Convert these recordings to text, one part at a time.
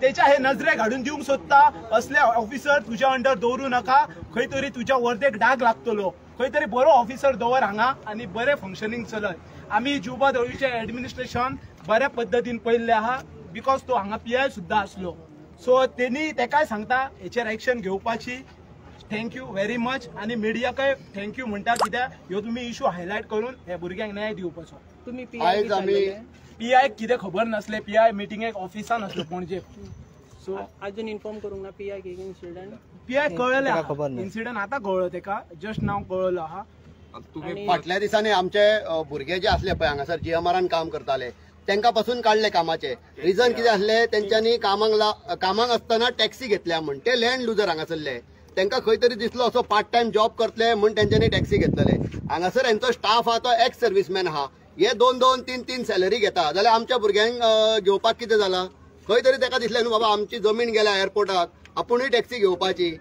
त्याच्या हे नजरे घालून दिवंक सोदता असले ऑफिसर तुझ्या अंडर दवरू नका. खंय तरी तुझ्या वर्देक डाग लागतलो. खंय तरी बरो ऑफिसर दवर हांगा आणि बरे फंक्शनिंग चलय. आम्ही जुबा दळवीचे ऍडमिनिस्ट्रेशन बऱ्या पद्धतीन पळयल्ले आहा बिकॉज तो हांगा PI सुद्धा असलो. सो त्यांनी तेकाय सांगता हेचेर एक्शन घेवपाची. Thank you very much. आणि मिडियाकाय थँक्यू म्हणटा कित्याक ह्यो तुम्ही इशू हायलायट करून हे भुरग्यांक न्याय दिवपाचो. तुम्ही PI कितें खबर नासले. PI मिटिंगेक ऑफिसान असलो पणजे. सो अजून इन्फॉर्म करूंक ना PI इन्सिडेंट. PI कळले इन्सिडेंट आता कळलो तेका जस्ट नाव कळलो आहा. तुम्ही फाटल्या दिसांनी आमचे भुरगे जे असले पळय हांगासर GMRन काम करताले त्यांका पासून काढले कामाचे. रिझन कितें आसले त्यांच्यानी कामाक असताना टॅक्सी घेतल्या म्हण ते लँड लुजर हांगासरले. त्यांना खंय तरी दिसलो असो पार्ट टाइम जॉब करतले म्हणून त्यांच्यानी टॅक्सी घेतलेले. हांगासर यांचो स्टाफ आहा तो एक्स सर्व्हिसमॅन आहा. हे 2-2, 3-3 सॅलरी घेता जाल्यार आमच्या भुरग्यांक घेवपाक कितें जाला. खंय तरी ताका दिसलें न्हू बाबा आमची जमीन गेल्या एअरपोर्टाक आपुणूय टॅक्सी घेवपाची.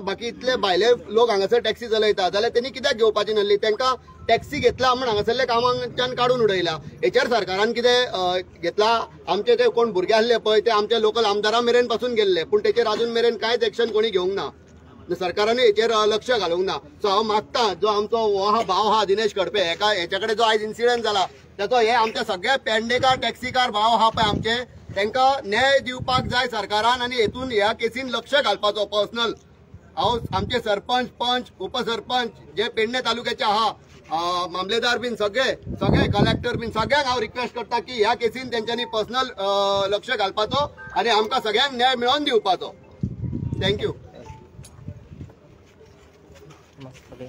बाकी इतले भायले लोक हांगासर टॅक्सी चलयता जाल्यार त्यांनी कित्याक घेवपाची नासली. तांकां टॅक्सी घेतला म्हणून हांगासरले कामांच्यान काडून उडयला. हेचेर सरकारान कितें घेतला. आमचे ते कोण भुरगे आसले पळय ते आमच्या लोकल आमदारां मेरेन पासून गेल्ले पूण तेचेर अजून मेरेन कांयच एक्शन कोणी घेवंक ना. सरकारानूय हेचेर लक्ष घालूंक ना. सो हांव मागता जो आमचो हो भाव आहा दिनेश कडपे हेच्या कडेन जो आयज इन्सिडंट जाला त्याचो हे आमचे सगळे पेडणेकार टॅक्सीकार भाव आहा पळय आमचे तांकां न्याय दिवपाक जाय सरकारान आणि हेतून ह्या केसीन लक्ष घालपाचो. पर्सनल हांव आमचे सरपंच पंच उपसरपंच जे पेडणे तालुक्याचे आहा मामलेदार बीन सगळे कलेक्टर बीन सगळ्यांक हांव रिक्वेस्ट करता की ह्या केसीन तेंच्यांनी पर्सनल लक्ष घालपाचो आणि आमकां सगळ्यांक न्याय मेळोवन दिवपाचो. थँक्यू. मस्त.